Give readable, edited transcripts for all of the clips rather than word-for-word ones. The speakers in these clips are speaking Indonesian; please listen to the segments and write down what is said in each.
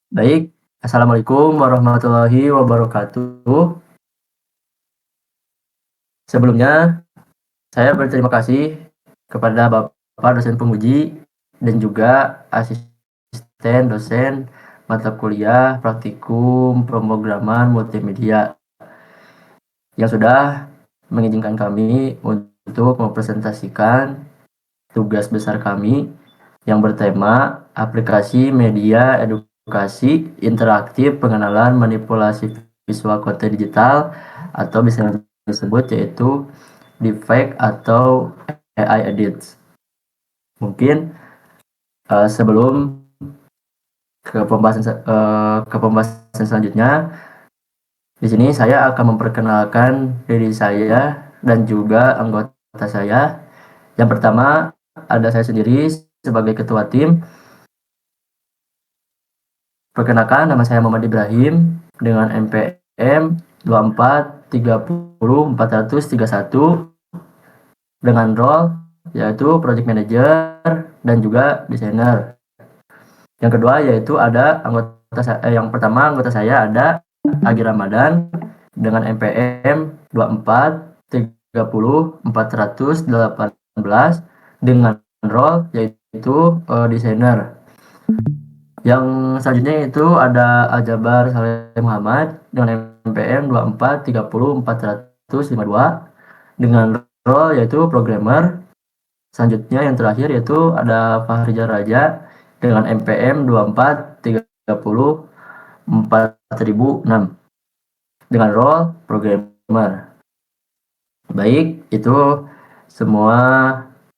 Baik, assalamualaikum warahmatullahi wabarakatuh. Sebelumnya, saya berterima kasih kepada Bapak dosen penguji dan juga asisten dosen mata kuliah praktikum pemrograman multimedia yang sudah mengizinkan kami untuk mempresentasikan tugas besar kami yang bertema aplikasi media edukasi interaktif pengenalan manipulasi visual konten digital atau bisa disebut yaitu deepfake atau AI edits. Mungkin sebelum ke pembahasan selanjutnya, di sini saya akan memperkenalkan diri saya dan juga anggota saya. Yang pertama ada saya sendiri sebagai ketua tim. Perkenalkan, nama saya Muhammad Ibrahim dengan NPM 24304031 dengan role yaitu Project Manager dan juga Designer. Yang kedua yaitu ada yang pertama anggota saya ada Agi Ramadan dengan NPM 24304018 dengan role yaitu Designer. Yang selanjutnya itu ada Aljabar Saleh Muhammad dengan NPM 2430400452 dengan role yaitu programmer. Selanjutnya yang terakhir yaitu ada Fahriza Raja dengan NPM 2430404006 dengan role programmer. Baik, itu semua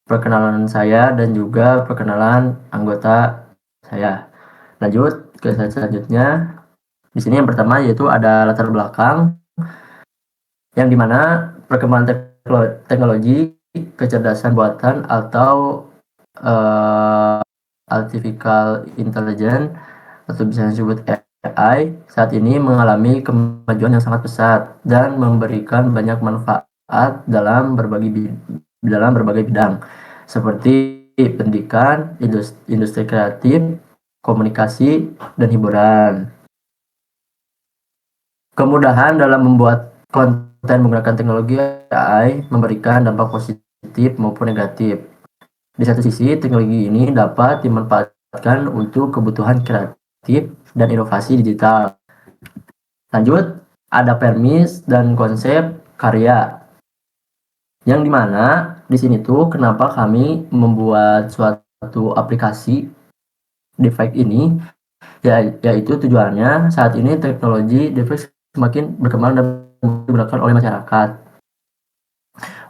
perkenalan saya dan juga perkenalan anggota saya. Lanjut ke slide selanjutnya. Di sini yang pertama yaitu ada latar belakang yang dimana perkembangan teknologi kecerdasan buatan atau artificial intelligence atau bisa disebut AI saat ini mengalami kemajuan yang sangat pesat dan memberikan banyak manfaat dalam berbagai bidang seperti pendidikan, industri kreatif, komunikasi, dan hiburan. Kemudahan dalam membuat konten menggunakan teknologi AI memberikan dampak positif maupun negatif. Di satu sisi, teknologi ini dapat dimanfaatkan untuk kebutuhan kreatif dan inovasi digital. Lanjut, ada premis dan konsep karya. Yang dimana di sini tuh kenapa kami membuat suatu aplikasi deepfake ini, yaitu tujuannya saat ini teknologi deepfake semakin berkembang dan digunakan oleh masyarakat.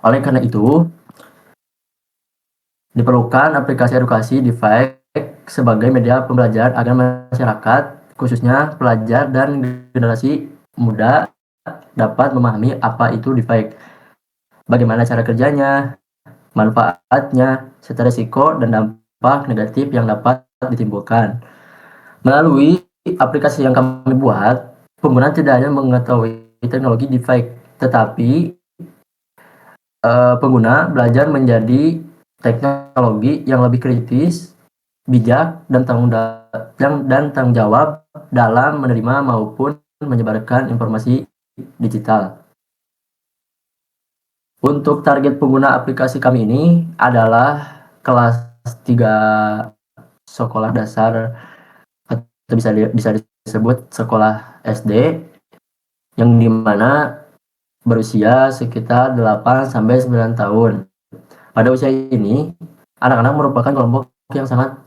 Oleh karena itu, diperlukan aplikasi edukasi deepfake sebagai media pembelajaran agar masyarakat, khususnya pelajar dan generasi muda, dapat memahami apa itu deepfake, bagaimana cara kerjanya, manfaatnya, serta risiko dan dampak negatif yang dapat ditimbulkan. Melalui aplikasi yang kami buat, pengguna tidak hanya mengetahui teknologi deepfake, tetapi pengguna belajar menjadi teknologi yang lebih kritis, bijak, dan tanggung jawab dalam menerima maupun menyebarkan informasi digital. Untuk target pengguna aplikasi kami ini adalah kelas 3 sekolah dasar atau bisa disebut sekolah SD yang dimana berusia sekitar 8 sampai 9 tahun. Pada usia ini, anak-anak merupakan kelompok yang sangat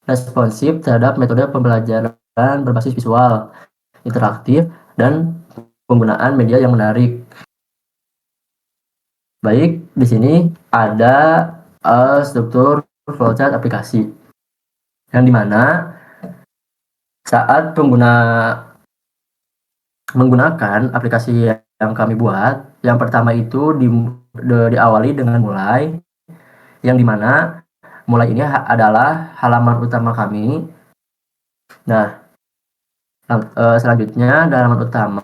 responsif terhadap metode pembelajaran berbasis visual, interaktif, dan penggunaan media yang menarik. Baik, di sini ada struktur flowchart aplikasi, yang dimana saat pengguna menggunakan aplikasi yang kami buat, yang pertama itu diawali dengan mulai, yang dimana mulai ini adalah halaman utama kami. Nah, selanjutnya di halaman utama.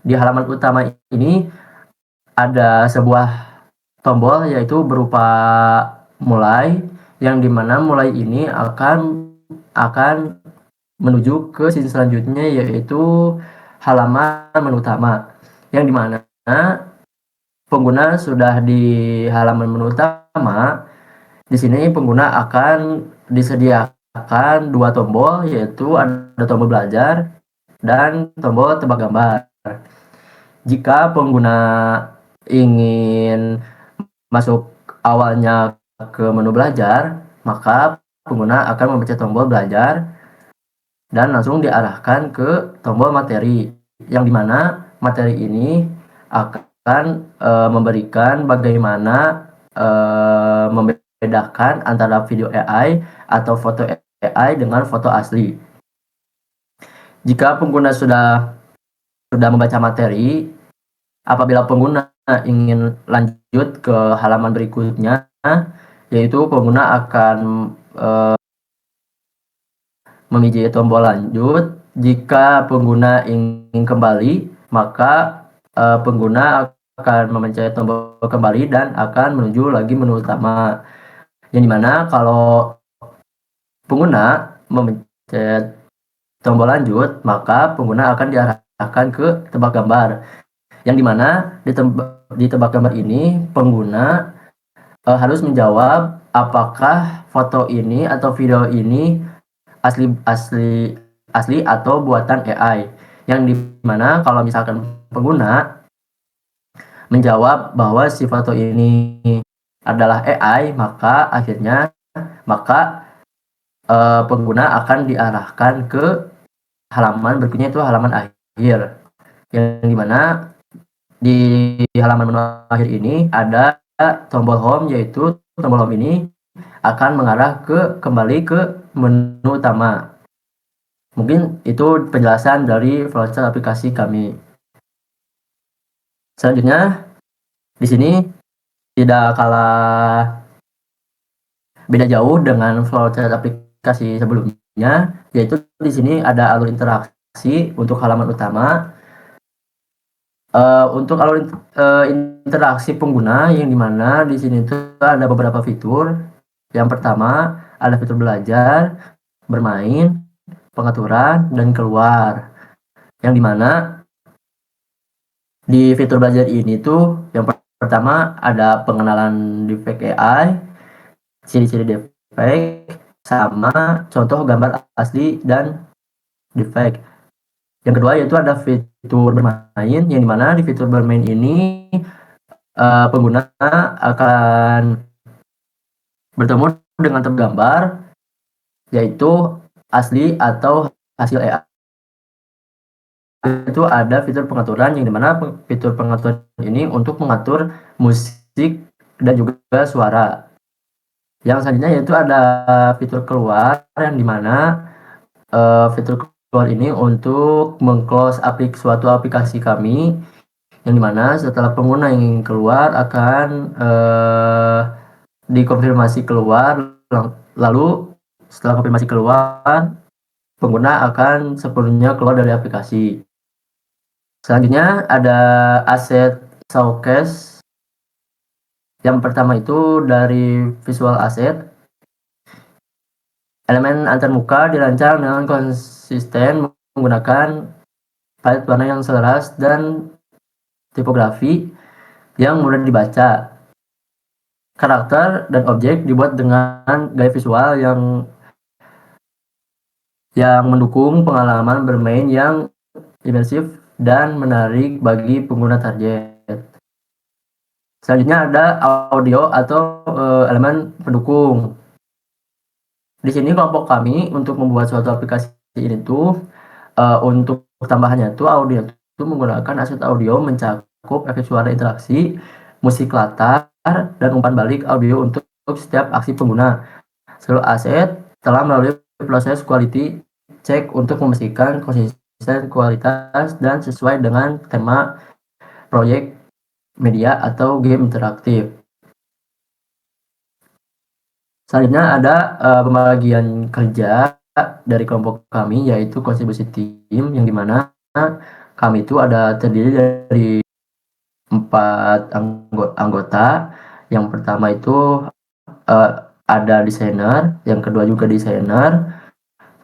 Di halaman utama ini ada sebuah tombol yaitu berupa mulai, yang dimana mulai ini akan menuju ke sisi selanjutnya, yaitu halaman menu utama, yang dimana pengguna sudah di halaman menu utama. Di sini pengguna akan disediakan dua tombol, yaitu ada tombol belajar dan tombol tebak gambar. Jika pengguna ingin masuk awalnya ke menu belajar, maka pengguna akan memencet tombol belajar dan langsung diarahkan ke tombol materi, yang dimana materi ini akan memberikan bagaimana membedakan antara video AI atau foto AI dengan foto asli. Jika pengguna sudah membaca materi, apabila pengguna ingin lanjut ke halaman berikutnya, yaitu pengguna akan memijit tombol lanjut. Jika pengguna ingin kembali, maka pengguna akan memencet tombol kembali dan akan menuju lagi menu utama, yang dimana kalau pengguna memencet tombol lanjut, maka pengguna akan diarahkan ke tebak gambar, yang dimana di tebak gambar ini pengguna harus menjawab apakah foto ini atau video ini asli atau buatan AI, yang dimana kalau misalkan pengguna menjawab bahwa si foto ini adalah AI, maka akhirnya pengguna akan diarahkan ke halaman berikutnya, itu halaman akhir, yang dimana di halaman menu akhir ini ada tombol home, yaitu tombol home ini akan mengarah kembali ke menu utama. Mungkin itu penjelasan dari flowchart aplikasi kami. Selanjutnya di sini tidak kalah beda jauh dengan flowchart aplikasi sebelumnya, yaitu di sini ada alur interaksi untuk halaman utama. Untuk alur interaksi pengguna, yang dimana di sini tuh ada beberapa fitur. Yang pertama ada fitur belajar, bermain, pengaturan, dan keluar. Yang dimana di fitur belajar ini tuh yang pertama ada pengenalan deepfake AI, ciri-ciri deepfake, sama contoh gambar asli dan deepfake. Yang kedua yaitu ada fitur bermain, yang dimana di fitur bermain ini pengguna akan bertemu dengan tergambar, yaitu asli atau hasil AI. Itu ada fitur pengaturan, yang dimana fitur pengaturan ini untuk mengatur musik dan juga suara. Yang selanjutnya yaitu ada fitur keluar, yang dimana fitur keluar ini untuk mengclose suatu aplikasi kami, yang dimana setelah pengguna ingin keluar akan dikonfirmasi keluar, lalu setelah konfirmasi keluar pengguna akan sepenuhnya keluar dari aplikasi. Selanjutnya ada aset showcase. Yang pertama itu dari visual asset. Elemen antarmuka dirancang dengan konsisten menggunakan palet warna yang selaras dan tipografi yang mudah dibaca. Karakter dan objek dibuat dengan gaya visual yang mendukung pengalaman bermain yang imersif dan menarik bagi pengguna target. Selanjutnya ada audio atau elemen pendukung. Di sini kelompok kami untuk membuat suatu aplikasi ini tuh untuk tambahannya tuh audio itu menggunakan aset audio mencakup efek suara interaksi, musik latar, dan umpan balik audio untuk setiap aksi pengguna. Seluruh aset telah melalui proses quality check untuk memastikan konsisten kualitas dan sesuai dengan tema proyek media atau game interaktif. Selanjutnya ada pembagian kerja dari kelompok kami, yaitu kontribusi tim, yang dimana kami itu ada terdiri dari 4 anggota. Yang pertama itu ada desainer, yang kedua juga desainer,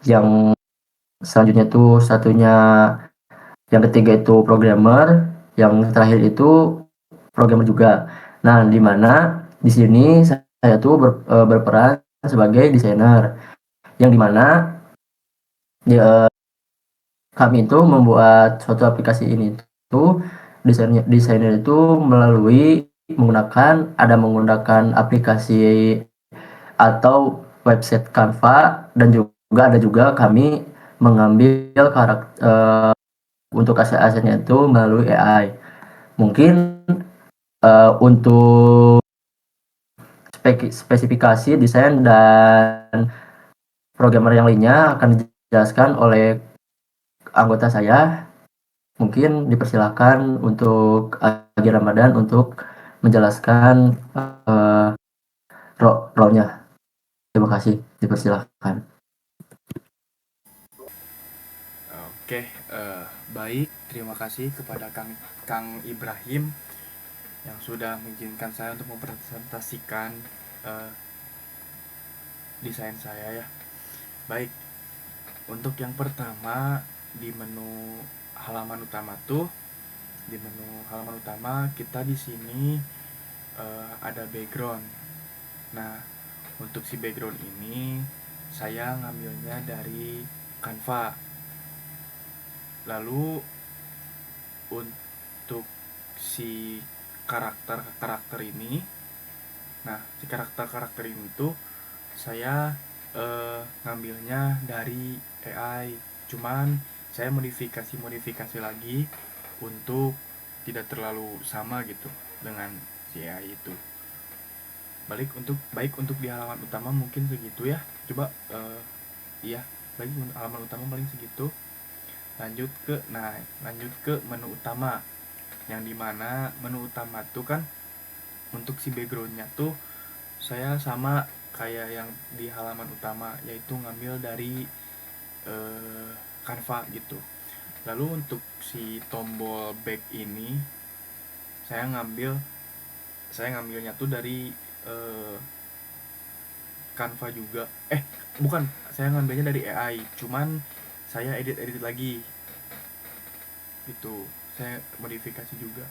yang selanjutnya tuh satunya, yang ketiga itu programmer, yang terakhir itu programmer juga. Nah, di mana di sini saya tuh berperan sebagai desainer, yang di mana kami itu membuat suatu aplikasi ini tuh desainer itu menggunakan aplikasi atau website Canva, dan juga ada juga kami mengambil untuk aset-asetnya itu melalui AI. Mungkin untuk spesifikasi desain dan programmer yang lainnya akan dijelaskan oleh anggota saya. Mungkin dipersilakan untuk Agi Ramadan untuk menjelaskan role-nya. Terima kasih, dipersilakan. Oke, baik. Terima kasih kepada Kang Ibrahim yang sudah mengizinkan saya untuk mempresentasikan uh, desain saya ya. Baik, untuk yang pertama di menu halaman utama di menu halaman utama kita di sini ada background. Nah, untuk si background ini saya ngambilnya dari Canva. Lalu untuk si karakter ini, nah si karakter ini tuh saya ngambilnya dari AI, cuman saya modifikasi lagi untuk tidak terlalu sama gitu dengan si AI itu. Baik untuk di halaman utama mungkin segitu ya. Coba iya, baik halaman utama paling segitu. Lanjut ke menu utama, yang dimana menu utama tuh kan untuk si backgroundnya tuh saya sama kayak yang di halaman utama, yaitu ngambil dari Canva gitu. Lalu untuk si tombol back ini saya ngambilnya tuh dari eh, Canva juga. Bukan, saya ngambilnya dari AI, cuman saya edit lagi gitu. Saya modifikasi juga.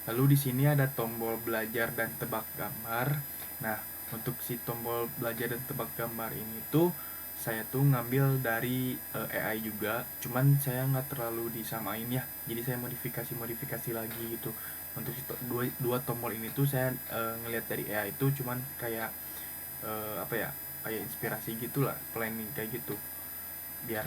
Lalu di sini ada tombol belajar dan tebak gambar. Nah, untuk si tombol belajar dan tebak gambar ini tuh saya tuh ngambil dari AI juga, cuman saya nggak terlalu disamain ya. Jadi saya modifikasi lagi gitu. Untuk si dua tombol ini tuh saya ngelihat dari AI itu cuman kayak apa ya? Kayak inspirasi gitulah, planning kayak gitu. Biar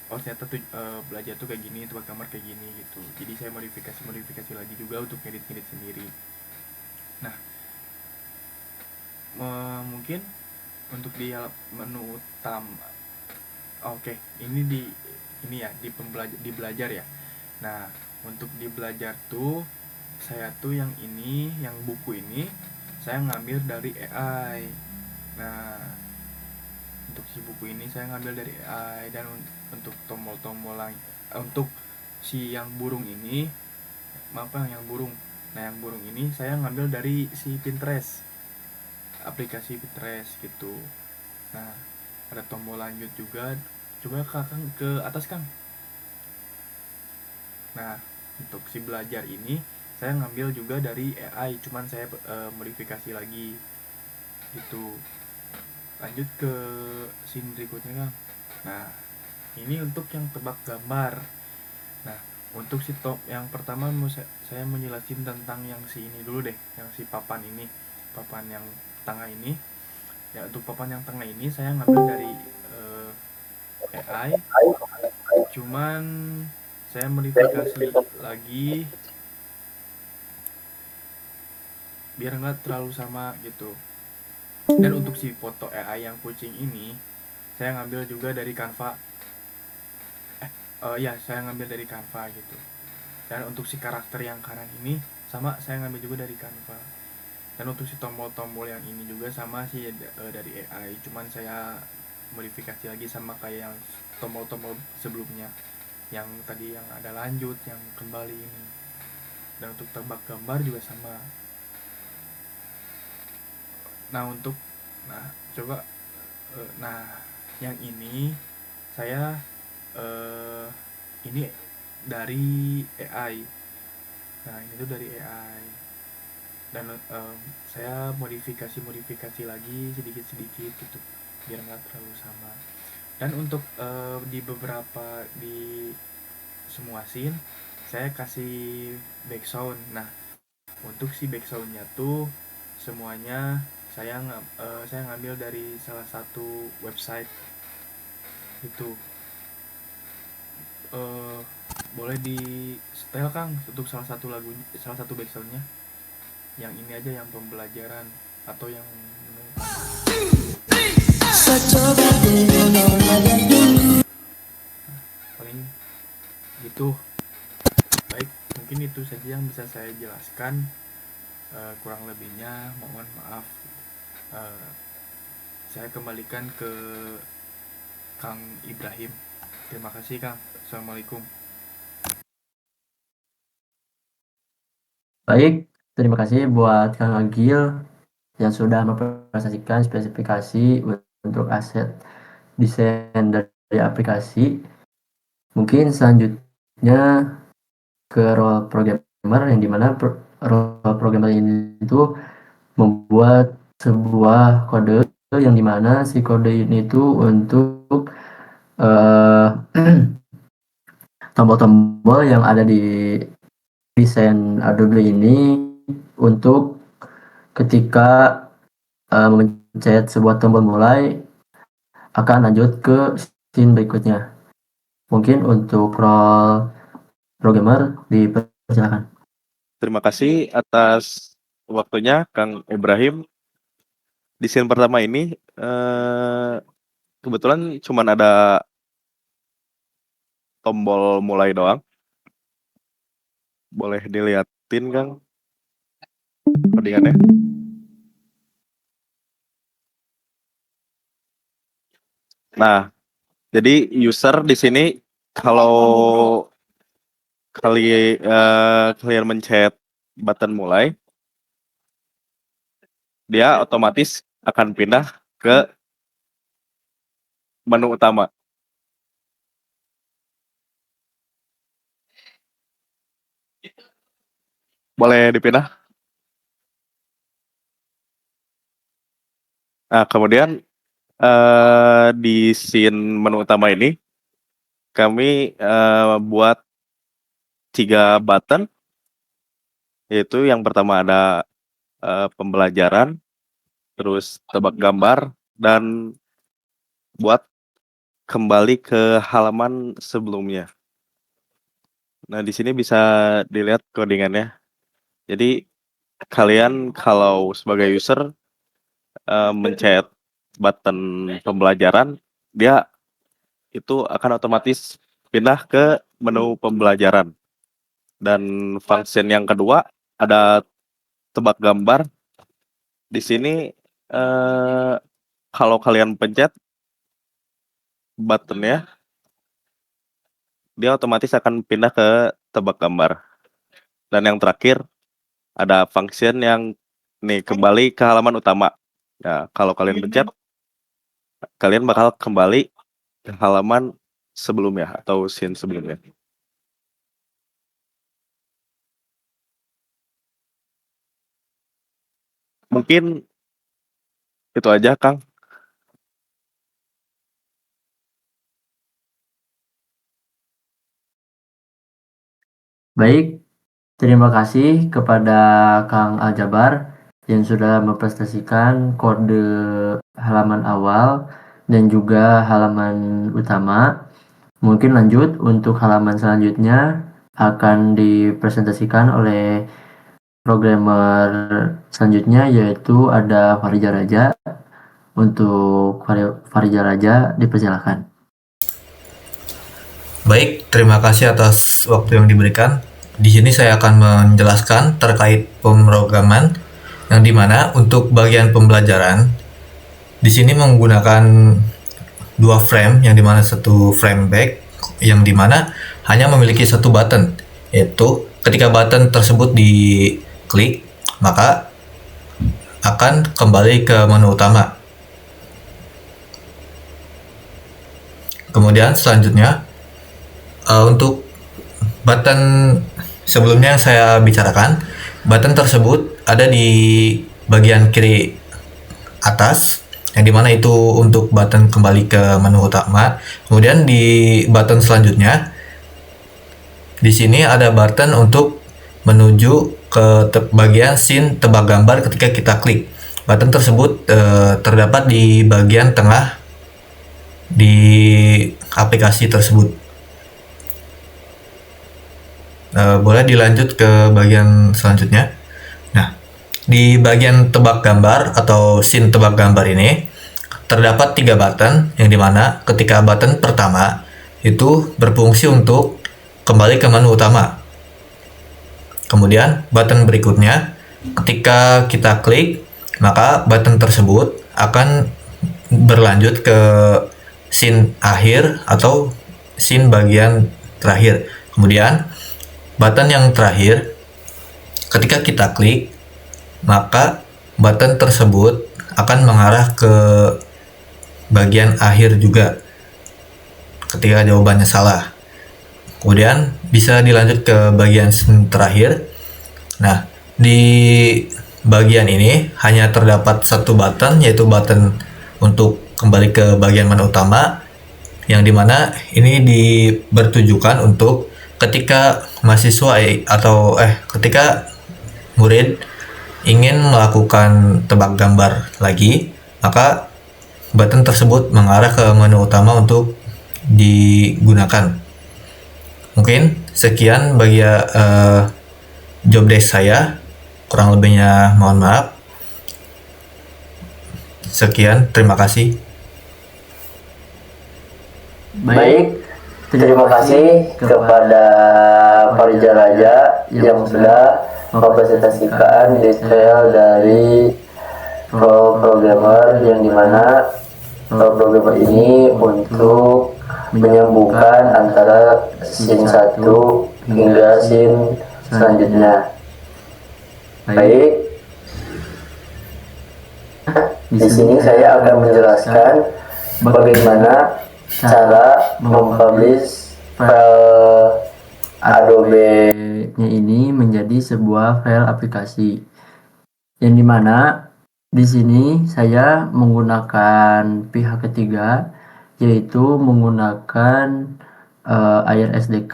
oh ternyata tuh belajar tuh kayak gini, tebak gambar kayak gini gitu. Jadi saya modifikasi lagi juga untuk ngedit sendiri. Nah, mungkin untuk di menu utama, oke, ini ya di belajar ya. Nah, untuk di belajar tuh saya tuh yang buku ini saya ngambil dari AI. Nah, untuk si buku ini saya ngambil dari AI, dan untuk tombol-tombol untuk si yang burung ini, maaf yang burung. Nah, yang burung ini saya ngambil dari si Pinterest, aplikasi Pinterest gitu. Nah, ada tombol lanjut juga. Coba Kakang ke atas, Kang. Nah, untuk si belajar ini saya ngambil juga dari AI, cuman saya modifikasi lagi gitu. Lanjut ke scene berikutnya, Kang. Nah, ini untuk yang tebak gambar. Nah, untuk si top yang pertama saya menjelasin tentang yang si ini dulu deh, yang si papan ini, papan yang tengah ini. Ya, untuk papan yang tengah ini saya ngambil dari AI, cuman saya modifikasi lagi biar nggak terlalu sama gitu. Dan untuk si foto AI yang kucing ini saya ngambil juga dari Canva. Ya, saya ngambil dari Canva gitu. Dan untuk si karakter yang kanan ini sama, saya ngambil juga dari Canva. Dan untuk si tombol-tombol yang ini juga sama sih dari AI, cuman saya modifikasi lagi sama kayak yang tombol-tombol sebelumnya, yang tadi yang ada lanjut, yang kembali ini. Dan untuk tebak gambar juga sama. Nah, nah coba, nah yang ini saya eh ini dari AI. Nah, ini tuh dari AI. Dan saya modifikasi lagi sedikit-sedikit gitu biar nggak terlalu sama. Dan untuk di beberapa di semua scene saya kasih background. Nah, untuk si backsoundnya tuh semuanya saya ngambil dari salah satu website itu. eh Boleh di setel Kang untuk salah satu backsoundnya yang ini aja, yang pembelajaran atau yang menu utama. Paling gitu. Baik, mungkin itu saja yang bisa saya jelaskan. Kurang lebihnya mohon maaf. Eh, saya kembalikan ke Kang Ibrahim. Terima kasih Kang. Assalamualaikum. Baik, terima kasih buat Kang Agil yang sudah mempresentasikan spesifikasi untuk aset desain dari aplikasi. Mungkin selanjutnya ke role programmer, yang dimana role programmer ini itu membuat sebuah kode, yang dimana si kode ini itu untuk tombol-tombol yang ada di desain Adobe ini untuk ketika mencet sebuah tombol mulai akan lanjut ke scene berikutnya. Mungkin untuk role programmer dipersilakan. Terima kasih atas waktunya Kang Ibrahim. Di scene pertama ini kebetulan cuman ada tombol mulai doang. Boleh diliatin Kang codingannya. Nah, jadi user di sini kalau kalian mencet button mulai, dia otomatis akan pindah ke menu utama. Boleh dipindah? Nah, kemudian di scene menu utama ini kami buat 3 button, yaitu yang pertama ada pembelajaran, terus tebak gambar, dan buat kembali ke halaman sebelumnya. Nah, di sini bisa dilihat codingannya. Jadi kalian kalau sebagai user mencet button pembelajaran, dia itu akan otomatis pindah ke menu pembelajaran. Dan function yang kedua ada tebak gambar. Di sini kalau kalian pencet buttonnya, dia otomatis akan pindah ke tebak gambar. Dan yang terakhir ada function yang nih kembali ke halaman utama. Nah, kalau kalian pencet, kalian bakal kembali ke halaman sebelumnya atau scene sebelumnya. Mungkin itu aja, Kang. Baik, terima kasih kepada Kang Aljabar yang sudah mempresentasikan kode halaman awal dan juga halaman utama. Mungkin lanjut untuk halaman selanjutnya akan dipresentasikan oleh programmer selanjutnya, yaitu ada Farija Raja. Untuk Farija Raja dipersilakan. Baik, terima kasih atas waktu yang diberikan. Di sini saya akan menjelaskan terkait pemrograman, yang dimana untuk bagian pembelajaran di sini menggunakan 2 frame, yang dimana satu frame back, yang dimana hanya memiliki satu button, yaitu ketika button tersebut diklik maka akan kembali ke menu utama. Kemudian selanjutnya Untuk button sebelumnya yang saya bicarakan, button tersebut ada di bagian kiri atas, yang dimana itu untuk button kembali ke menu utama. Kemudian di button selanjutnya, di sini ada button untuk menuju ke bagian scene tebak gambar ketika kita klik. Button tersebut terdapat di bagian tengah di aplikasi tersebut. Boleh dilanjut ke bagian selanjutnya. Nah, di bagian tebak gambar atau scene tebak gambar ini terdapat 3 button, yang dimana ketika button pertama itu berfungsi untuk kembali ke menu utama. Kemudian button berikutnya ketika kita klik, maka button tersebut akan berlanjut ke scene akhir atau scene bagian terakhir. Kemudian button yang terakhir, ketika kita klik, maka button tersebut akan mengarah ke bagian akhir juga ketika jawabannya salah. Kemudian bisa dilanjut ke bagian terakhir. Nah, di bagian ini hanya terdapat satu button, yaitu button untuk kembali ke bagian menu utama, yang dimana ini bertujukan untuk ketika mahasiswa atau ketika murid ingin melakukan tebak gambar lagi, maka button tersebut mengarah ke menu utama untuk digunakan. Mungkin sekian bagi job desk saya, kurang lebihnya mohon maaf. Sekian, terima kasih. Baik, terima kasih kepada Farijal Raja yang sudah mempresentasikan detail dari programmer, yang dimana programmer ini untuk menyambungkan antara scene 1 hingga scene selanjutnya. Baik, di sini saya akan menjelaskan bagaimana cara mempublish file Adobe-nya ini menjadi sebuah file aplikasi, yang dimana di sini saya menggunakan pihak ketiga, yaitu menggunakan Air SDK,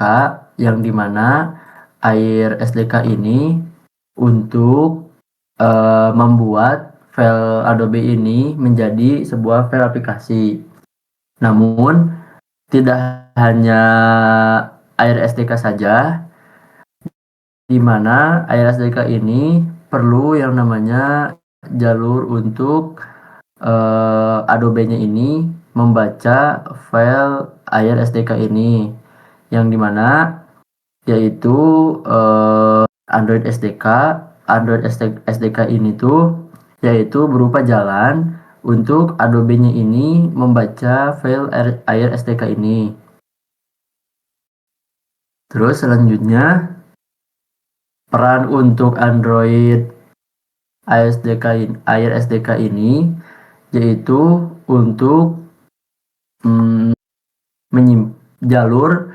yang dimana Air SDK ini untuk membuat file Adobe ini menjadi sebuah file aplikasi. Namun tidak hanya Air SDK saja, di mana Air SDK ini perlu yang namanya jalur untuk Adobe-nya ini membaca file Air SDK ini, yang dimana yaitu Android SDK. Android SDK ini tuh yaitu berupa jalan untuk Adobe-nya ini membaca file Air SDK ini. Terus selanjutnya, peran untuk Android Air SDK ini yaitu untuk jalur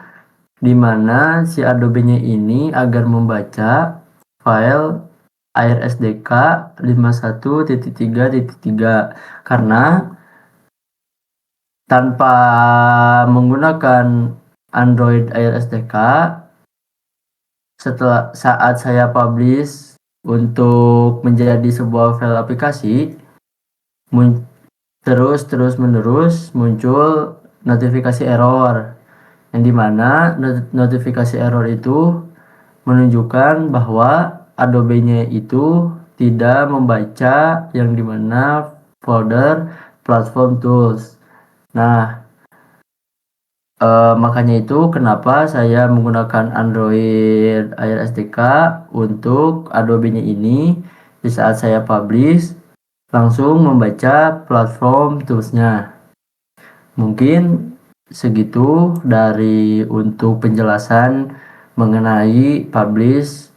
di mana si Adobe-nya ini agar membaca file Air SDK 51.3.3, karena tanpa menggunakan Android Air SDK, saat saya publish untuk menjadi sebuah file aplikasi, terus menerus muncul notifikasi error, yang dimana notifikasi error itu menunjukkan bahwa Adobe-nya itu tidak membaca yang dimana folder platform tools. Nah, makanya itu kenapa saya menggunakan Android Air SDK untuk Adobe-nya ini. Di saat saya publish, langsung membaca platform tools-nya. Mungkin segitu dari untuk penjelasan mengenai publish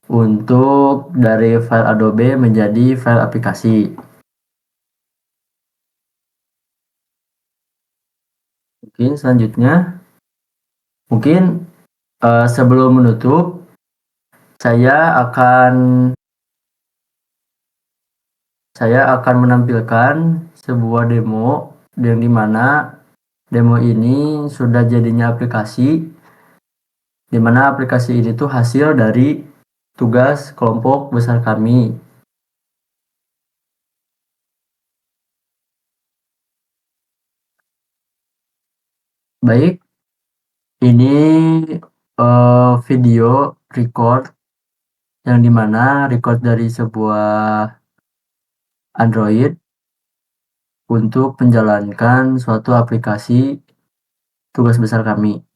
untuk dari file Adobe menjadi file aplikasi. Mungkin selanjutnya Mungkin sebelum menutup, saya akan menampilkan sebuah demo yang dimana demo ini sudah jadinya aplikasi, dimana aplikasi ini tuh hasil dari tugas kelompok besar kami. Baik, ini video record yang dimana record dari sebuah Android untuk menjalankan suatu aplikasi tugas besar kami.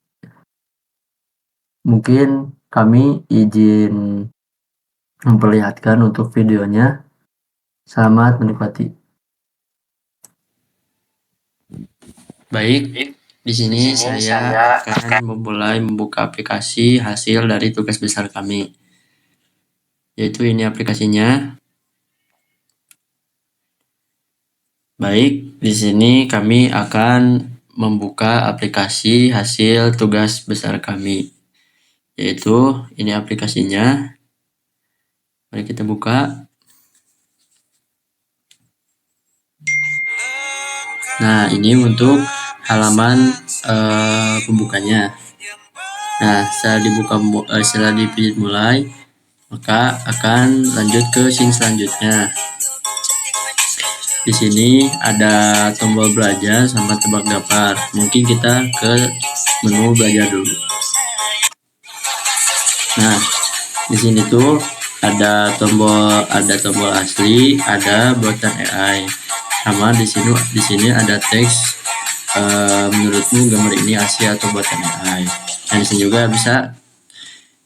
Mungkin kami izin memperlihatkan untuk videonya. Selamat menikmati. Baik, di sini saya akan memulai membuka aplikasi hasil dari tugas besar kami. Yaitu ini aplikasinya. Baik, di sini kami akan membuka aplikasi hasil tugas besar kami. Yaitu ini aplikasinya. Mari kita buka. Nah, ini untuk halaman pembukanya. Nah, setelah dipijit mulai, maka akan lanjut ke scene selanjutnya. Di sini ada tombol belajar sama tebak gambar. Mungkin kita ke menu belajar dulu. Nah, di sini tuh ada tombol asli, ada buatan AI. Sama di sini ada teks menurutmu gambar ini asli atau buatan AI. Nah, di sini juga bisa.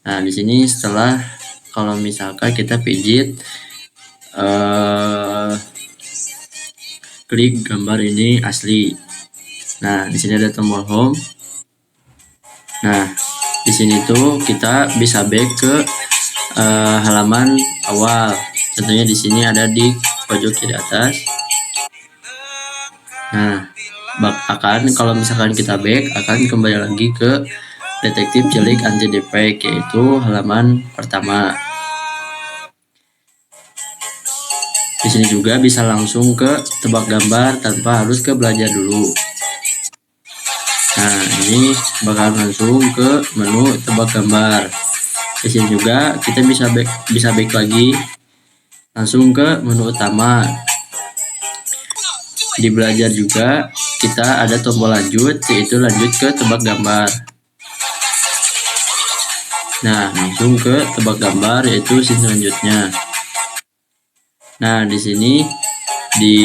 Nah, di sini setelah kalau misalkan kita pijit klik gambar ini asli. Nah, di sini ada tombol home. Nah, di sini tuh kita bisa back ke halaman awal. Contohnya di sini ada di pojok kiri atas. Nah, kalau misalkan kita back akan kembali lagi ke detektif cilik anti defek, yaitu halaman pertama. Di sini juga bisa langsung ke tebak gambar tanpa harus ke belajar dulu. Nah, ini bakal langsung ke menu tebak gambar. Di sini juga kita bisa back lagi langsung ke menu utama. Di belajar juga kita ada tombol lanjut, yaitu lanjut ke tebak gambar. Nah, langsung ke tebak gambar, yaitu scene selanjutnya. Nah, di sini di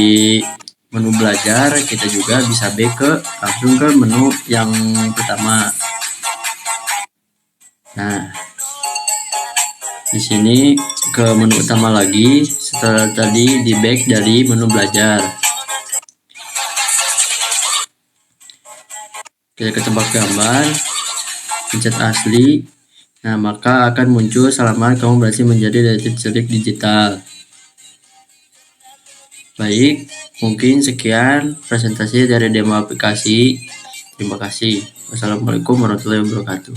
menu belajar kita juga bisa back langsung ke menu yang pertama. Nah, di sini ke menu utama lagi setelah tadi di back dari menu belajar. Kita ke tebak gambar, pencet asli. Nah, maka akan muncul selamat kamu berhasil menjadi detektif cilik digital. Baik, mungkin sekian presentasi dari demo aplikasi. Terima kasih. Wassalamualaikum warahmatullahi wabarakatuh.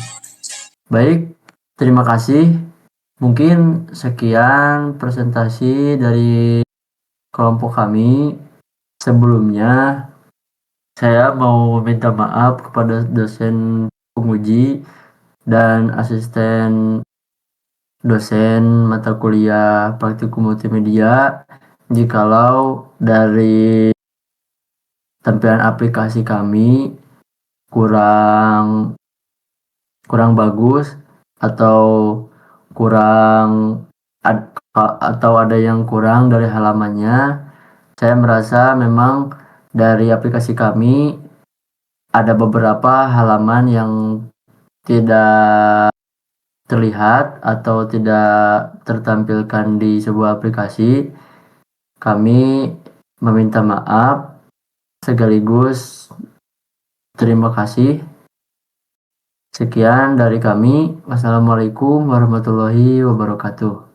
Baik, terima kasih. Mungkin sekian presentasi dari kelompok kami. Sebelumnya, saya mau meminta maaf kepada dosen penguji dan asisten dosen mata kuliah praktikum multimedia jikalau dari tampilan aplikasi kami kurang bagus atau atau ada yang kurang dari halamannya. Saya merasa memang dari aplikasi kami ada beberapa halaman yang tidak terlihat atau tidak tertampilkan di sebuah aplikasi. Kami meminta maaf sekaligus terima kasih. Sekian dari kami. Wassalamualaikum warahmatullahi wabarakatuh.